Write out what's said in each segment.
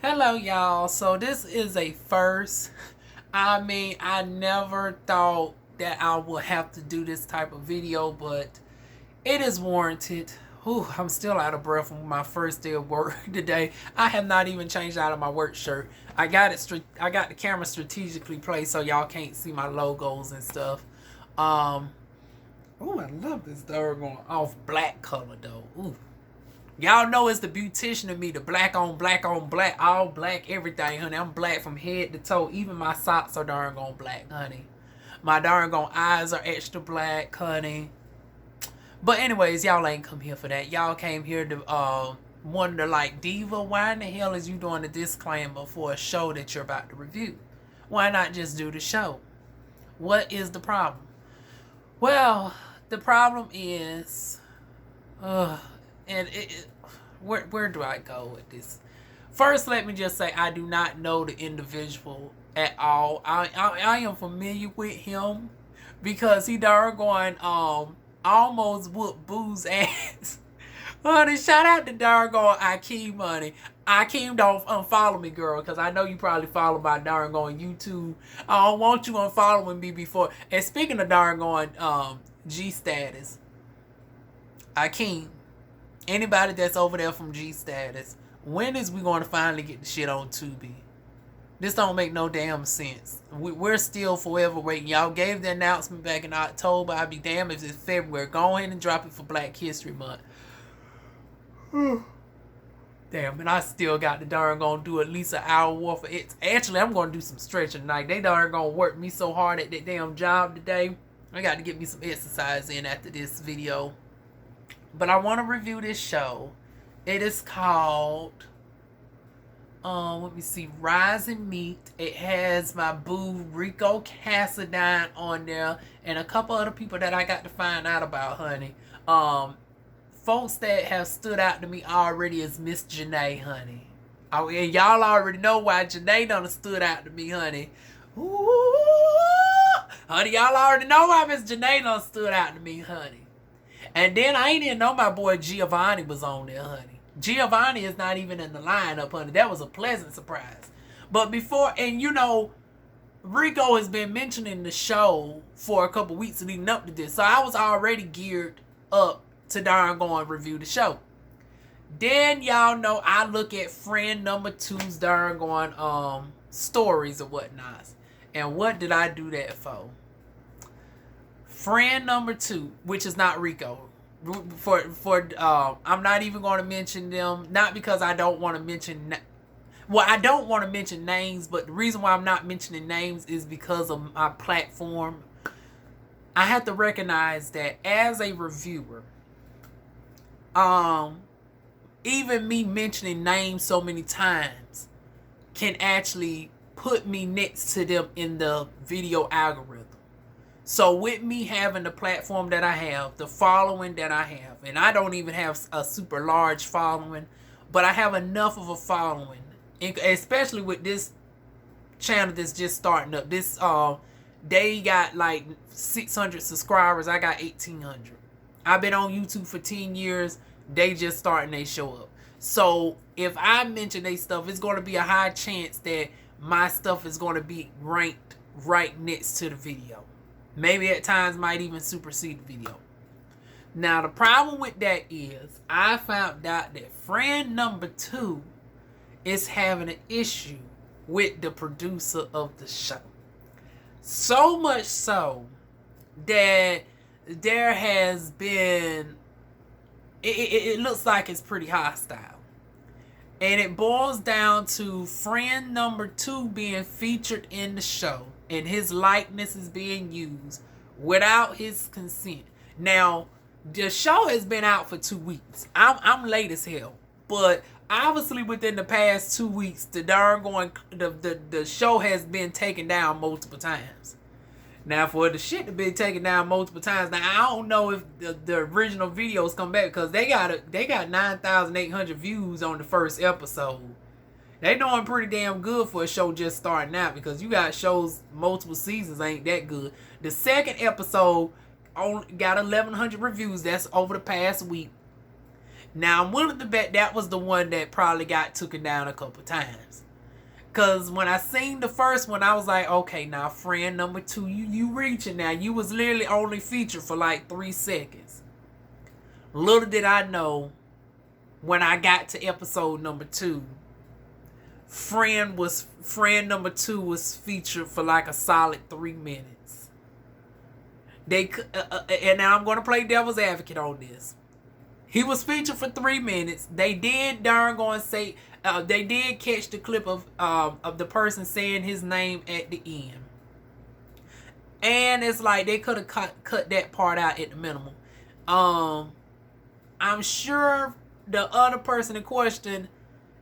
Hello, y'all. So this is a first. I never thought that I would have to do this type of video, but it is warranted. Whew, I'm still out of breath from my first day of work today. I have not even changed out of my work shirt. I got the camera strategically placed so y'all can't see my logos and stuff. Um, oh, I love this doggone off black color though. Ooh. Y'all know it's the beautician in me, the black on black on black, all black, everything, honey. I'm black from head to toe. Even my socks are darn gone black, honey. My darn gone eyes are extra black, honey. But anyways, y'all ain't come here for that. Y'all came here to wonder like, Diva, why in the hell is you doing a disclaimer for a show that you're about to review? Why not just do the show? What is the problem? Well, the problem is, and where do I go with this? First, let me just say I do not know the individual at all. I am familiar with him because he darn going almost whooped Boo's ass. Honey, shout out to darn Akeem, honey. Akeem, don't unfollow me, girl, because I know you probably follow my darn YouTube. I don't want you unfollowing me before. And speaking of darn G status, Akeem, anybody that's over there from G status, when is we going to finally get the shit on Tubi? This don't make no damn sense. We're still forever waiting. Y'all gave the announcement back in October. I'd be damned if it's February. Go ahead and drop it for Black History Month. Damn, and I still got the darn gonna do at least an hour worth of it. Actually, I'm gonna do some stretching tonight. They darn gonna work me so hard at that damn job today. I got to get me some exercise in after this video. But I want to review this show. It is called, let me see, Rise and Meet. It has my boo Rico Cassadine on there and a couple other people that I got to find out about, honey. Folks that have stood out to me already is Miss Janae, honey. Oh, and y'all already know why Janae done stood out to me, honey. Ooh, honey, y'all already know why Miss Janae done stood out to me, honey. And then I ain't even know my boy Giovanni was on there, honey. Giovanni is not even in the lineup, honey. That was a pleasant surprise. But before, and you know, Rico has been mentioning the show for a couple weeks leading up to this. So I was already geared up to darn go and review the show. Then y'all know I look at friend number two's darn going stories or whatnot. And what did I do that for? Friend number two, which is not Rico. I'm not even going to mention them. Not because I don't want to mention. Well, I don't want to mention names, but the reason why I'm not mentioning names is because of my platform. I have to recognize that as a reviewer, even me mentioning names so many times can actually put me next to them in the video algorithm. So with me having the platform that I have, the following that I have, and I don't even have a super large following, but I have enough of a following, especially with this channel that's just starting up. This they got like 600 subscribers. I got 1,800. I've been on YouTube for 10 years. They just starting they show up. So if I mention they stuff, it's going to be a high chance that my stuff is going to be ranked right next to the video. Maybe at times might even supersede the video. Now the problem with that is I found out that friend number two is having an issue with the producer of the show. So much so that there has been, it looks like it's pretty hostile. And it boils down to friend number two being featured in the show and his likeness is being used without his consent. Now, the show has been out for 2 weeks. I'm late as hell. But obviously within the past 2 weeks, the show has been taken down multiple times. Now, for the shit to be taken down multiple times, now I don't know if the original videos come back because they got 9,800 views on the first episode. They doing pretty damn good for a show just starting out because you got shows multiple seasons ain't that good. The second episode only got 1,100 reviews. That's over the past week. Now, I'm willing to bet that was the one that probably got taken down a couple times. Because when I seen the first one, I was like, okay, now, friend number 2, you reaching now. You was literally only featured for like 3 seconds. Little did I know, when I got to episode number 2, friend number 2 was featured for like a solid 3 minutes. And now I'm going to play devil's advocate on this. He was featured for 3 minutes. They did say they did catch the clip of the person saying his name at the end, and it's like they could have cut that part out at the minimum. I'm sure the other person in question,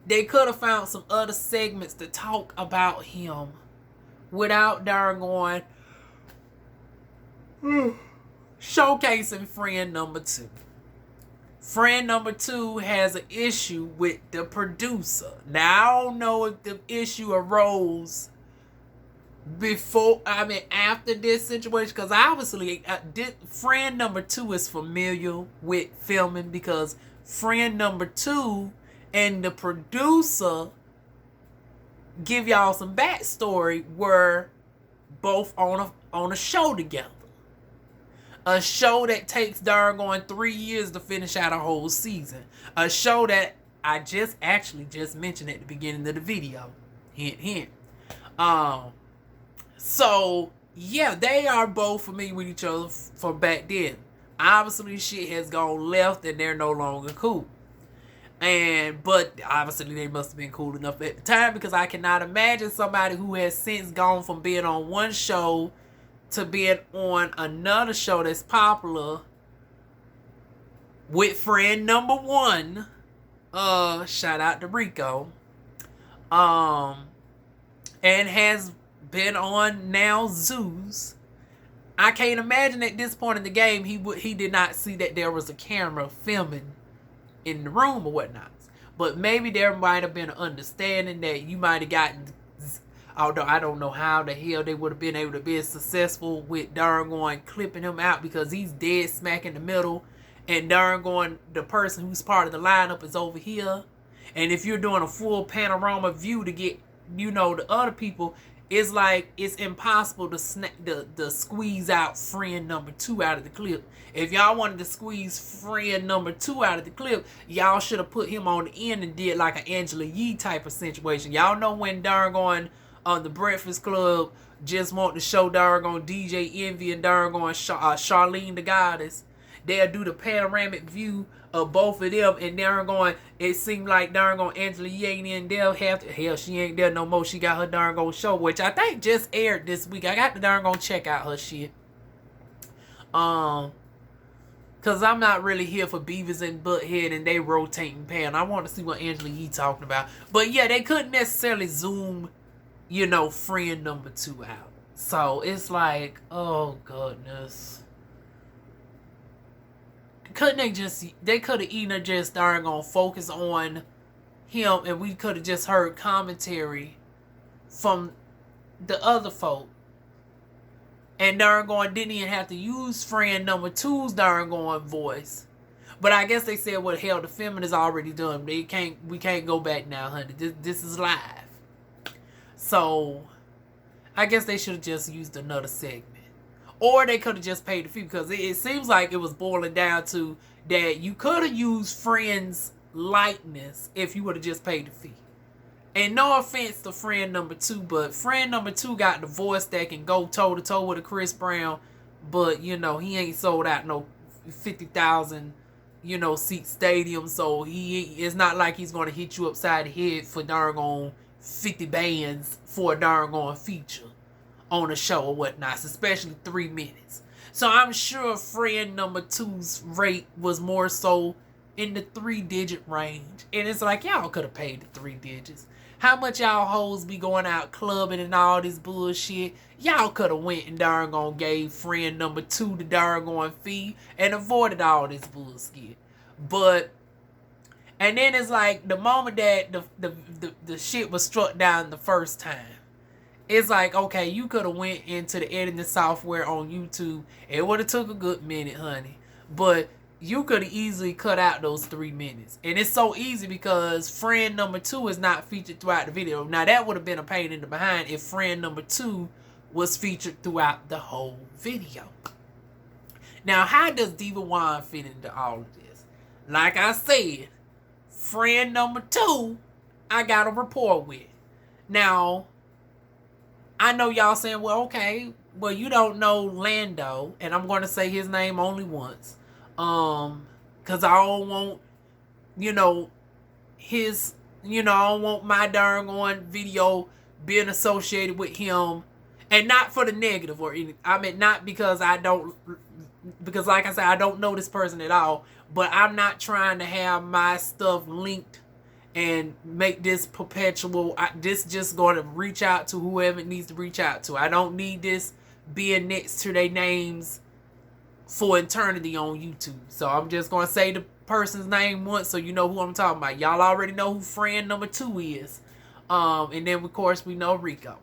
they could have found some other segments to talk about him without darn going showcasing friend number 2. Friend number 2 has an issue with the producer. Now, I don't know if the issue arose after this situation, because obviously friend number 2 is familiar with filming, because friend number 2 and the producer give y'all some backstory, were both on a show together. A show that takes darn 3 years to finish out a whole season. A show that I just mentioned at the beginning of the video. Hint, hint. So, yeah, they are both familiar with each other from back then. Obviously, shit has gone left and they're no longer cool. But obviously they must have been cool enough at the time, because I cannot imagine somebody who has since gone from being on one show to being on another show that's popular with friend number 1. Shout out to Rico. And has been on now Zeus. I can't imagine at this point in the game he did not see that there was a camera filming in the room or whatnot. But maybe there might have been an understanding that you might have gotten, although I don't know how the hell they would have been able to be successful with darn clipping him out, because he's dead smack in the middle, and darn the person who's part of the lineup is over here. And if you're doing a full panorama view to get, the other people, it's like it's impossible to squeeze out friend number 2 out of the clip. If y'all wanted to squeeze friend number 2 out of the clip, y'all should have put him on the end and did like an Angela Yee type of situation. Y'all know when darn the Breakfast Club just want to show darn DJ Envy and darn Charlene the Goddess, they'll do the panoramic view of both of them, and darn it seemed like darn Angela Yee ain't in there. Hell, she ain't there no more. She got her darn show, which I think just aired this week. I got to darn check out her shit. Cause I'm not really here for Beavis and Butthead and they rotating pan. I want to see what Angela Yee talking about. But yeah, they couldn't necessarily zoom, friend number 2 out. So it's like, oh goodness. They could have either just darn focus on him, and we could have just heard commentary from the other folk. And darn didn't even have to use friend number 2's darn voice. But I guess they said, well, hell, the filming is already done. We can't go back now, honey. This is live. So I guess they should have just used another segment. Or they could have just paid the fee, because it seems like it was boiling down to that you could have used friend's likeness if you would have just paid the fee. And no offense to friend number 2, but friend number 2 got the voice that can go toe to toe with a Chris Brown, but he ain't sold out no 50,000 seat stadium, so it's not like he's gonna hit you upside the head for darn 50 bands for a darn feature on a show or whatnot, especially 3 minutes. So I'm sure friend number 2's rate was more so in the 3-digit range. And it's like, y'all could have paid the 3 digits. How much y'all hoes be going out clubbing and all this bullshit? Y'all could have went and darn gave friend number 2 the darn fee and avoided all this bullshit. And then it's like the moment that the shit was struck down the first time, it's like, okay, you could have went into the editing software on YouTube. It would have took a good minute, honey. But you could easily cut out those 3 minutes. And it's so easy because friend number 2 is not featured throughout the video. Now, that would have been a pain in the behind if friend number 2 was featured throughout the whole video. Now, how does Diva Wine fit into all of this? Like I said, friend number 2, I got a rapport with. Now, I know y'all saying, well, okay, well, you don't know Lando, and I'm going to say his name only once. Because I don't want, you know, his, you know, I don't want my darn on video being associated with him. And not for the negative or anything. I mean, not because I don't, because like I said, I don't know this person at all. But I'm not trying to have my stuff linked and make this perpetual. This just going to reach out to whoever it needs to reach out to. I don't need this being next to their names for eternity on YouTube. So I'm just going to say the person's name once so you know who I'm talking about. Y'all already know who friend number 2 is. And then, of course, we know Rico.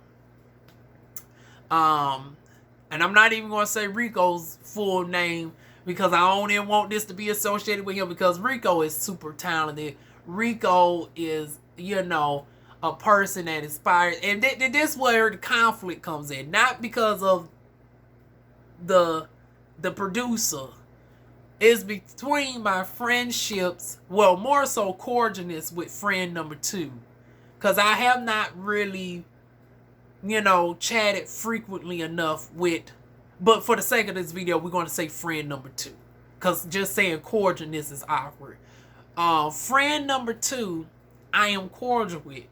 And I'm not even going to say Rico's full name because I don't even want this to be associated with him because Rico is super talented. Rico is, you know, a person that inspires. And this is where the conflict comes in. Not because of the producer. It's between my friendships, well, more so cordialness with friend number 2. Because I have not really, you know, chatted frequently enough with, but for the sake of this video, we're going to say friend number 2. Because just saying cordialness is awkward. Friend number 2, I am cordial with.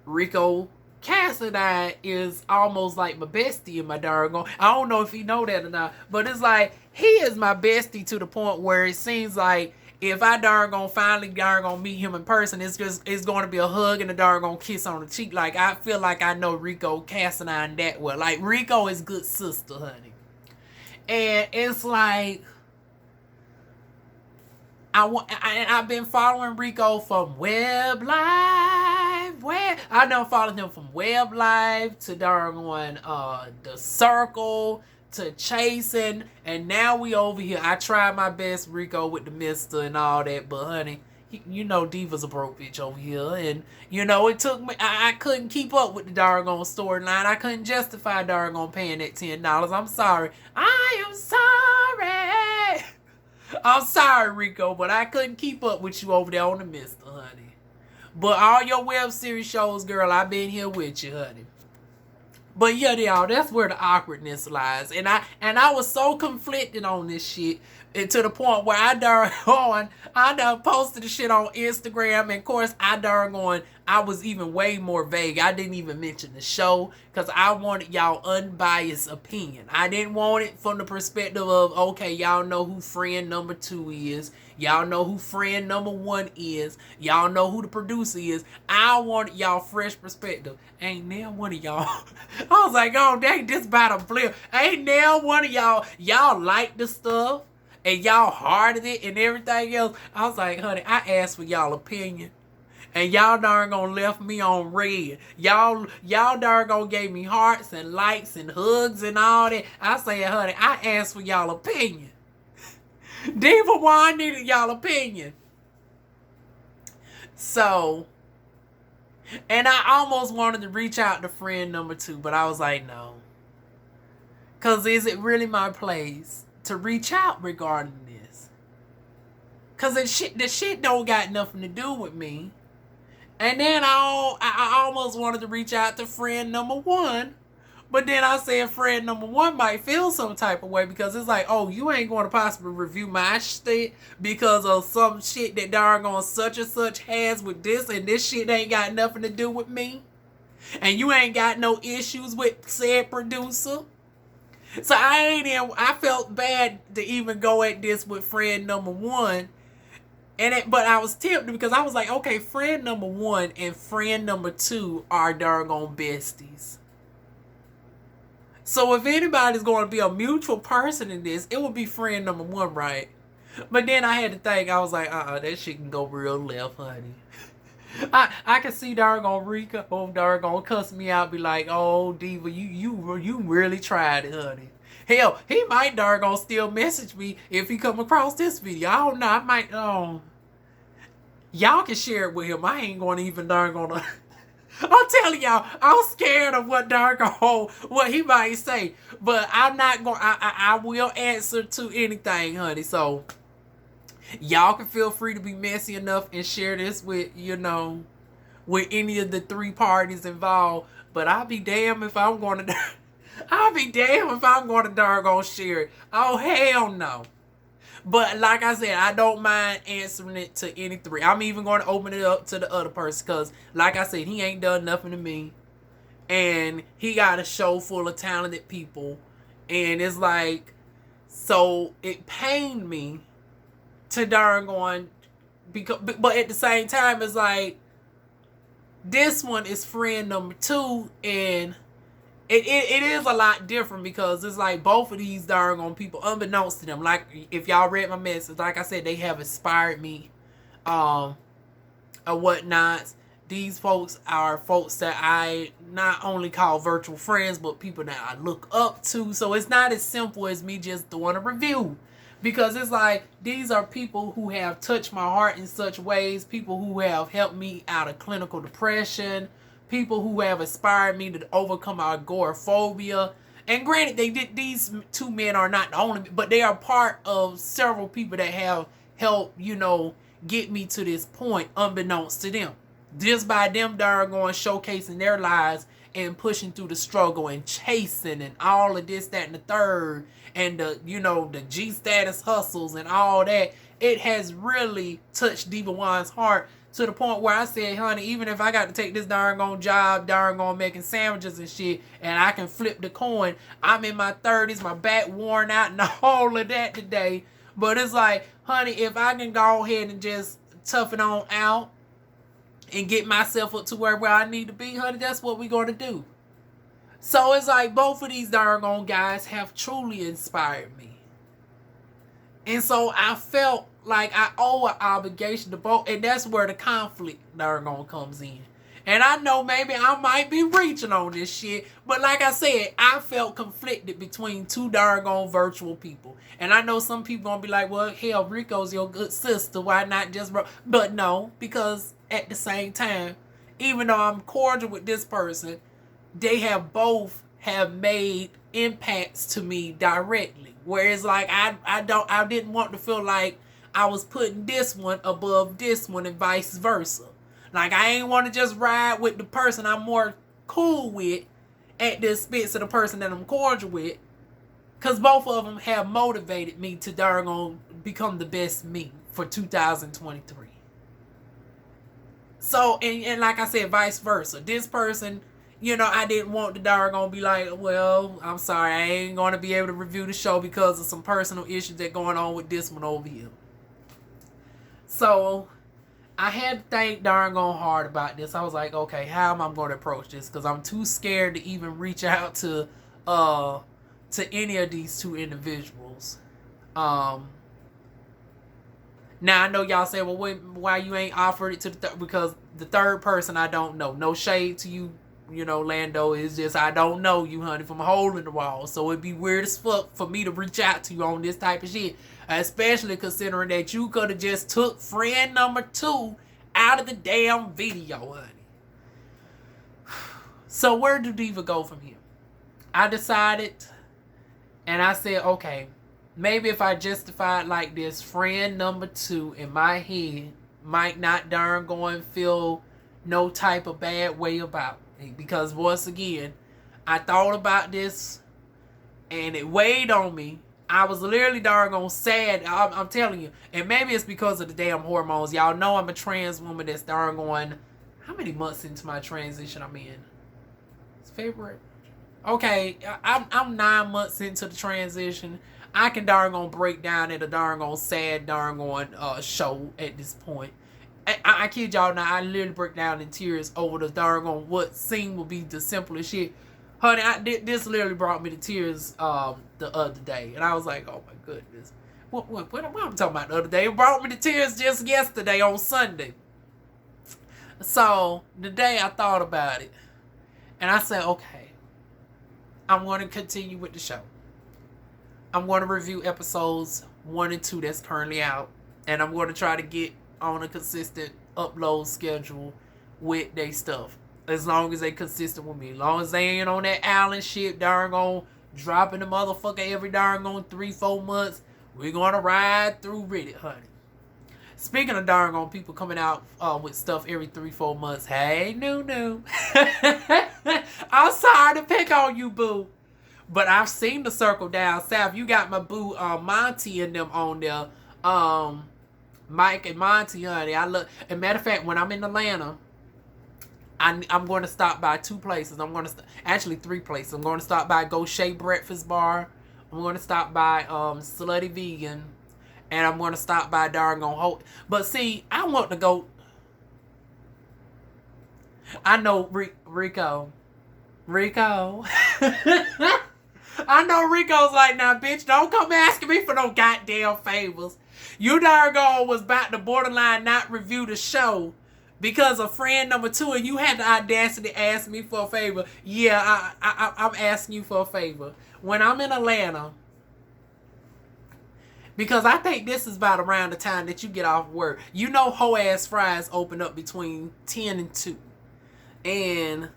Rico Cassidy is almost like my bestie in my doggone. I don't know if he know that or not, but it's like he is my bestie to the point where it seems like if I finally meet him in person, it's going to be a hug and a kiss on the cheek. Like I feel like I know Rico Cassidy that well. Like Rico is good sister, honey, and it's like I've been following Rico from Web Live. I done followed him from Web Live to The Circle to Chasing, and now we over here. I tried my best, Rico, with the Mister and all that, but honey, you know Diva's a broke bitch over here, and you know it took me. I couldn't keep up with the doggone storyline. I couldn't justify doggone paying that $10. I'm sorry. I am sorry. I'm sorry, Rico, but I couldn't keep up with you over there on the Mister, honey. But all your web series shows, girl, I've been here with you, honey. But yeah, y'all, that's where the awkwardness lies. And I was so conflicted on this shit, and to the point where I done posted the shit on Instagram, and of course I was even way more vague. I didn't even mention the show because I wanted y'all unbiased opinion. I didn't want it from the perspective of, okay, y'all know who friend number 2 is. Y'all know who friend number 1 is. Y'all know who the producer is. I wanted y'all fresh perspective. Ain't now one of y'all. I was like, oh, dang, this about to flip. Ain't now one of y'all like the stuff and y'all hearted it and everything else. I was like, honey, I asked for y'all opinion. And y'all darn gonna left me on red. Y'all darn gonna gave me hearts and likes and hugs and all that. I said, honey, I asked for y'all opinion. Diva Wine needed y'all opinion. So, and I almost wanted to reach out to friend number 2, but I was like, no. Because is it really my place to reach out regarding this? Because the shit don't got nothing to do with me. And then I almost wanted to reach out to friend number 1. But then I said friend number 1 might feel some type of way because it's like, oh, you ain't going to possibly review my shit because of some shit that doggone such and such has with this, and this shit ain't got nothing to do with me. And you ain't got no issues with said producer. So I felt bad to even go at this with friend number 1. But I was tempted because I was like, okay, friend number 1 and friend number 2 are doggone besties. So if anybody's going to be a mutual person in this, it would be friend number 1, right? But then I had to think, I was like, that shit can go real left, honey. I can see doggone Rico, doggone cuss me out, be like, oh, Diva, you really tried it, honey. Hell, he might darn gonna still message me if he come across this video. I don't know. I might. Y'all can share it with him. I ain't gonna even darn gonna. I'm telling y'all, I'm scared of what what he might say. But I'm not going. I will answer to anything, honey. So y'all can feel free to be messy enough and share this with with any of the three parties involved. But I'll be damned if I'm going to. I'll be damned if I'm going to doggone share it. Oh, hell no. But like I said, I don't mind answering it to any three. I'm even going to open it up to the other person because, like I said, he ain't done nothing to me. And he got a show full of talented people. And it's like, so it pained me to darn going, because, but at the same time, it's like, this one is friend number 2, and it is a lot different because it's like both of these darn on people, unbeknownst to them, like if y'all read my message, like I said, they have inspired me or whatnot. These folks are folks that I not only call virtual friends, but people that I look up to. So it's not as simple as me just doing a review, because it's like these are people who have touched my heart in such ways, people who have helped me out of clinical depression, people who have inspired me to overcome agoraphobia. And granted, these two men are not the only, but they are part of several people that have helped, get me to this point, unbeknownst to them. Just by them darn going showcasing their lives and pushing through the struggle and chasing and all of this, that, and the third, and the G status hustles and all that, it has really touched Diva One's heart, to the point where I said, honey, even if I got to take this darn gone job, darn gone making sandwiches and shit, and I can flip the coin, I'm in my 30s, my back worn out and all of that today. But it's like, honey, if I can go ahead and just tough it on out and get myself up to where I need to be, honey, that's what we're going to do. So it's like both of these darn gone guys have truly inspired me. And so I felt like I owe an obligation to both, and that's where the conflict darn gone comes in. And I know maybe I might be reaching on this shit, but like I said, I felt conflicted between two darn gone virtual people. And I know some people gonna be like, well, hell, Rico's your good sister, why not just bro? But no, because at the same time, even though I'm cordial with this person, they have both have made impacts to me directly. Whereas like I didn't want to feel like I was putting this one above this one and vice versa. Like I ain't want to just ride with the person I'm more cool with at the expense of the person that I'm cordial with. Because both of them have motivated me to darn on become the best me for 2023. So, and like I said, vice versa. This person, I didn't want the darn on be like, well, I'm sorry, I ain't going to be able to review the show because of some personal issues that going on with this one over here. So I had to think darn gone hard about this. I was like, okay, how am I going to approach this? Because I'm too scared to even reach out to any of these two individuals. Now I know y'all say, well, why you ain't offered it to the because the third person I don't know. No shade to you, Lando. It's just I don't know you, honey, from a hole in the wall. So it'd be weird as fuck for me to reach out to you on this type of shit. Especially considering that you could have just took friend number 2 out of the damn video, honey. So where do Diva go from here? I decided, and I said, okay, maybe if I justify it like this, friend number 2 in my head might not darn go and feel no type of bad way about it. Because once again, I thought about this and it weighed on me. I was literally darn on sad. I'm telling you. And maybe it's because of the damn hormones. Y'all know I'm a trans woman that's darn going. How many months into my transition I'm in? It's February. Okay, I'm 9 months into the transition. I can darn on break down at a darn on sad darn on show at this point. I kid y'all not. I literally break down in tears over the darn on what scene will be the simplest shit. Honey, this literally brought me to tears the other day. And I was like, oh my goodness. What am I talking about the other day? It brought me to tears just yesterday on Sunday. So, the day I thought about it. And I said, okay, I'm going to continue with the show. I'm going to review episodes 1 and 2 that's currently out. And I'm going to try to get on a consistent upload schedule with their stuff. As long as they consistent with me. As long as they ain't on that island shit, darn on dropping the motherfucker every darn on 3-4 months. We're going to ride through with it, honey. Speaking of darn on people coming out with stuff every 3-4 months. Hey, no. I'm sorry to pick on you, boo. But I've seen the circle down south. You got my boo Monty and them on there. Mike and Monty, honey. I look. As a matter of fact, when I'm in Atlanta, I'm going to stop by 2 places. I'm going to actually 3 places. I'm going to stop by Gaucher Breakfast Bar. I'm going to stop by Slutty Vegan, and I'm going to stop by Dargon Hope. But see, I want to go. I know Rico. I know Rico's like, now, bitch, don't come asking me for no goddamn favors. You Dargon was about to borderline not review the show because of friend number 2, and you had the audacity to ask me for a favor. Yeah, I'm asking you for a favor. When I'm in Atlanta, because I think this is about around the time that you get off work. You know, Ho Ass Fries open up between 10 and 2. And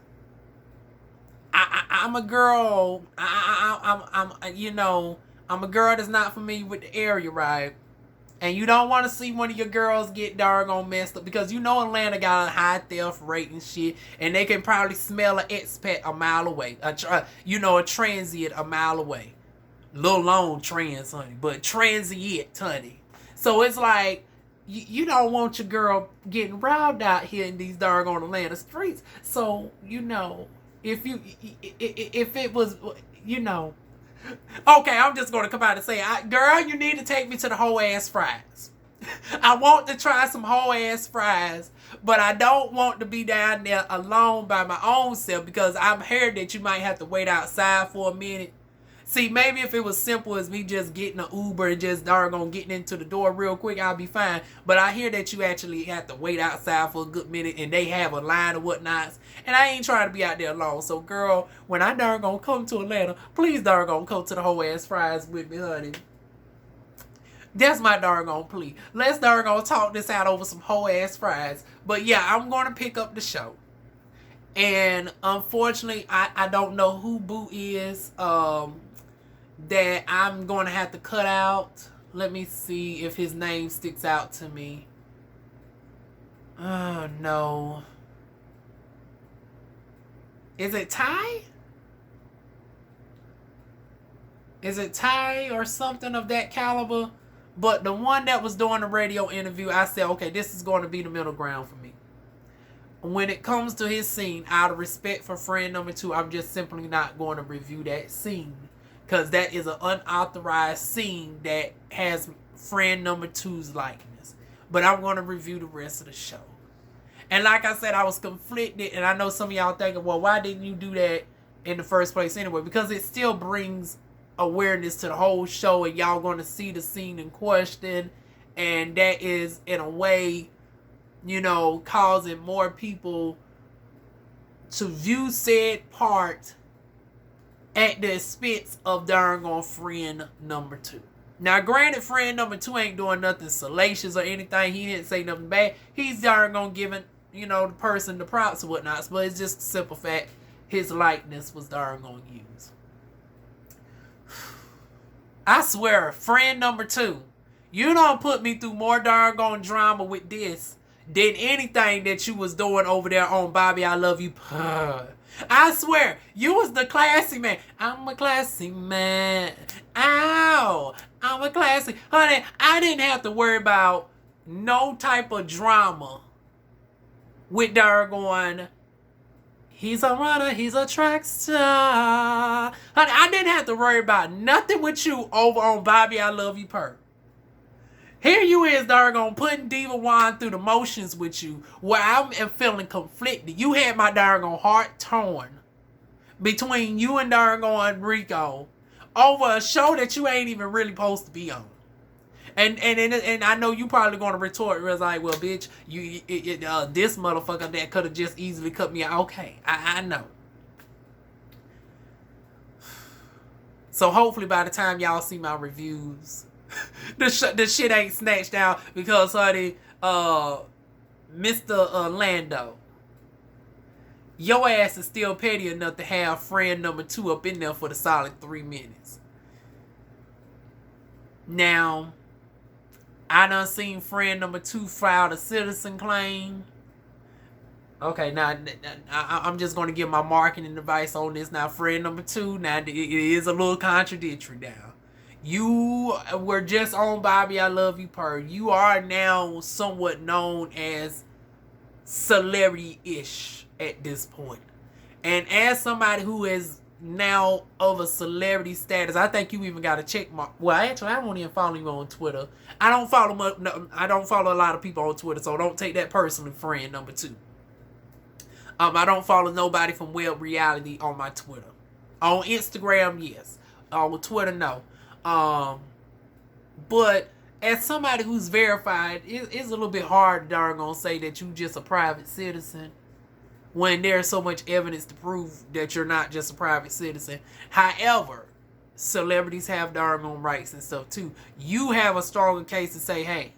I'm a girl. I'm a girl that's not familiar with the area, right? And you don't want to see one of your girls get doggone messed up because you know Atlanta got a high theft rate and shit, and they can probably smell an expat a mile away. A transient a mile away. Little long trans, honey, but transient, honey. So it's like you don't want your girl getting robbed out here in these doggone Atlanta streets. So if it was, okay, I'm just going to come out and say, girl, you need to take me to the Whole Ass Fries. I want to try some Whole Ass Fries, but I don't want to be down there alone by my own self because I've heard that you might have to wait outside for a minute. See, maybe if it was simple as me just getting an Uber and just getting into the door real quick, I'll be fine. But I hear that you actually have to wait outside for a good minute and they have a line or whatnots. And I ain't trying to be out there alone. So, girl, when I come to Atlanta, please come to the Whole Ass Fries with me, honey. That's my plea. Let's talk this out over some Whole Ass Fries. But yeah, I'm going to pick up the show. And unfortunately, I don't know who Boo is. That I'm going to have to cut out. Let me see if his name sticks out to me. Oh, no. Is it Ty? Is it Ty or something of that caliber? But the one that was doing the radio interview, I said, okay, this is going to be the middle ground for me. When it comes to his scene, out of respect for friend number 2, I'm just simply not going to review that scene. Because that is an unauthorized scene that has friend number 2's likeness. But I'm going to review the rest of the show. And like I said, I was conflicted. And I know some of y'all thinking, well, why didn't you do that in the first place anyway? Because it still brings awareness to the whole show. And y'all going to see the scene in question. And that is, in a way, causing more people to view said part at the expense of darn friend number 2. Now, granted, friend number 2 ain't doing nothing salacious or anything. He didn't say nothing bad. He's darn giving, the person the props or whatnot. But it's just a simple fact. His likeness was darn used. I swear, friend number 2, you don't put me through more darn drama with this than anything that you was doing over there on Bobby, I Love You. I swear, you was the classy man. I'm a classy man. Ow. I'm a classy. Honey, I didn't have to worry about no type of drama with Dargon. He's a runner. He's a track star. Honey, I didn't have to worry about nothing with you over on Bobby, I Love You per. Here you is, Dargon, putting Diva Wine through the motions with you, where I am feeling conflicted. You had my Dargon heart torn between you and Dargon Rico over a show that you ain't even really supposed to be on. And I know you probably going to retort, it's like, well, bitch, this motherfucker that could have just easily cut me out. Okay, I know. So hopefully by the time y'all see my reviews, the shit ain't snatched out because, honey, Mr. Lando, your ass is still petty enough to have friend number 2 up in there for the solid 3 minutes. Now, I done seen friend number 2 file a citizen claim. Okay, now I'm just going to give my marketing advice on this. Now, friend number 2, now it is a little contradictory now. You were just on Bobby I Love You Per. You are now somewhat known as celebrity-ish at this point. And as somebody who is now of a celebrity status, I think you even got a check mark. Well, actually, I won't even follow you on Twitter. I don't follow a lot of people on Twitter, so don't take that personally, friend number 2. I don't follow nobody from Web Reality on my Twitter. On Instagram, yes. On Twitter, no. But as somebody who's verified, it's a little bit hard to darn gonna say that you just a private citizen when there's so much evidence to prove that you're not just a private citizen. However, celebrities have darn own rights and stuff too. You have a stronger case to say, hey,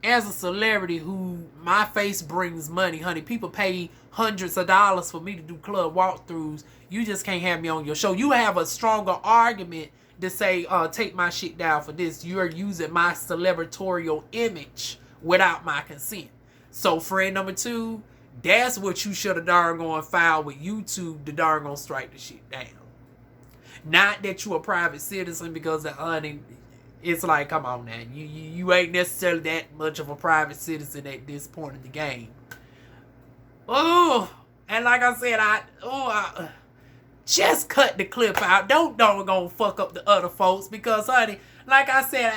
as a celebrity who my face brings money, honey, people pay hundreds of dollars for me to do club walkthroughs. You just can't have me on your show. You have a stronger argument to say, take my shit down for this. You're using my celebratorial image without my consent. So friend number 2, that's what you should have darn gone file with YouTube to darn gonna strike the shit down. Not that you a private citizen, because honey, it's like, come on now, you ain't necessarily that much of a private citizen at this point in the game. Oh, and like I said, I just cut the clip out. Don't gonna fuck up the other folks, because honey, like I said,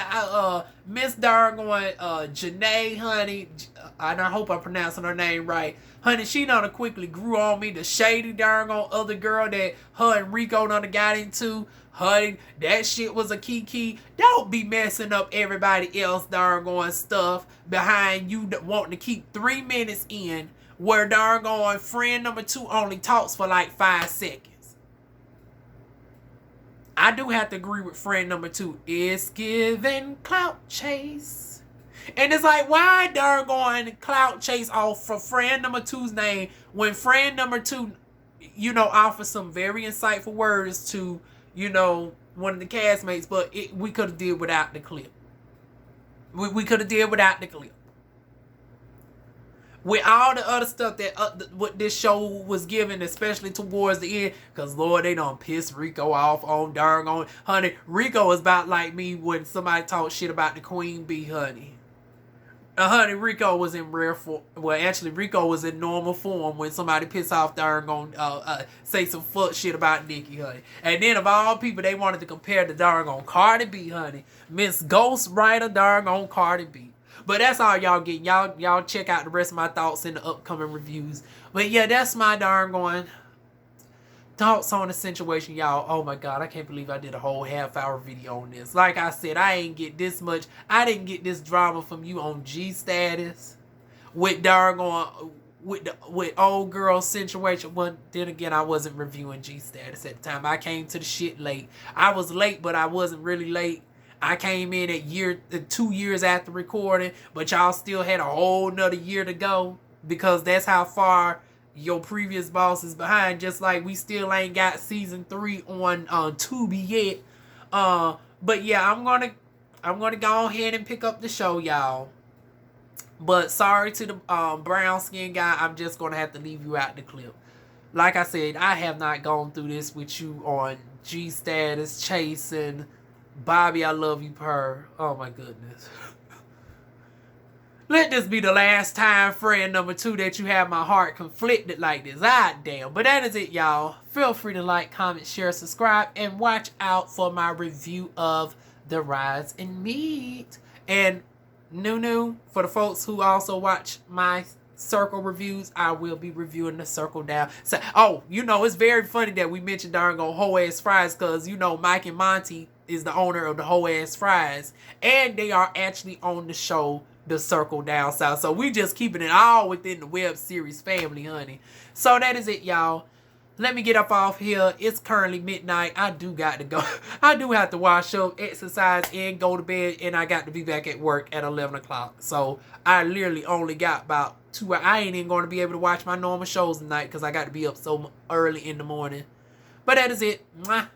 Miss Dargon, Janae, honey, I hope I'm pronouncing her name right. Honey, she done quickly grew on me. The shady dargon other girl that her and Rico done got into. Honey, that shit was a kiki. Don't be messing up everybody else dargon stuff behind you wanting to keep 3 minutes in where dargon friend number 2 only talks for like 5 seconds. I do have to agree with friend number 2. It's giving clout chase. And it's like, why darn clout chase off for friend number 2's name when friend number 2, offers some very insightful words to, one of the castmates, but we could have did without the clip. We could have did without the clip. With all the other stuff that what this show was giving, especially towards the end, because Lord, they done piss Rico off on darn on. Honey, Rico is about like me when somebody talk shit about the Queen Bee, honey. Honey, Rico was in rare form. Well, actually, Rico was in normal form when somebody pissed off darn gonna say some fuck shit about Nicki, honey. And then of all people, they wanted to compare the darn on Cardi B, honey. Miss Ghostwriter darn on Cardi B. But that's all y'all get. Y'all check out the rest of my thoughts in the upcoming reviews. But yeah, that's my darn thoughts on the situation, y'all. Oh my god, I can't believe I did a whole half-hour video on this. Like I said, I ain't get this much. I didn't get this drama from you on G Status with with old girl situation. But then again, I wasn't reviewing G Status at the time. I came to the shit late. I was late, but I wasn't really late. I came in at 2 years after recording, but y'all still had a whole nother year to go, because that's how far your previous boss is behind. Just like we still ain't got season 3 on Tubi yet. But yeah, I'm gonna go ahead and pick up the show, y'all. But sorry to the brown skin guy, I'm just gonna have to leave you out the clip. Like I said, I have not gone through this with you on G Status, chasing Bobby I Love You Per. Oh my goodness. Let this be the last time, friend number 2, that you have my heart conflicted like this. Ah, damn. But that is it, y'all. Feel free to like, comment, share, subscribe, and watch out for my review of The Rise in Meat. And new, for the folks who also watch my Circle reviews, I will be reviewing the Circle down. So, it's very funny that we mentioned darn go Whole Ass Fries, because, Mike and Monty is the owner of the Whole Ass Fries. And they are actually on the show The Circle Down South. So we just keeping it all within the web series family, honey. So that is it, y'all. let me get up off here. It's currently midnight. I do got to go. I do have to wash up, exercise, and go to bed. And I got to be back at work at 11 o'clock. So I literally only got about 2 hours. I ain't even going to be able to watch my normal shows tonight because I got to be up so early in the morning. But that is it. Mwah.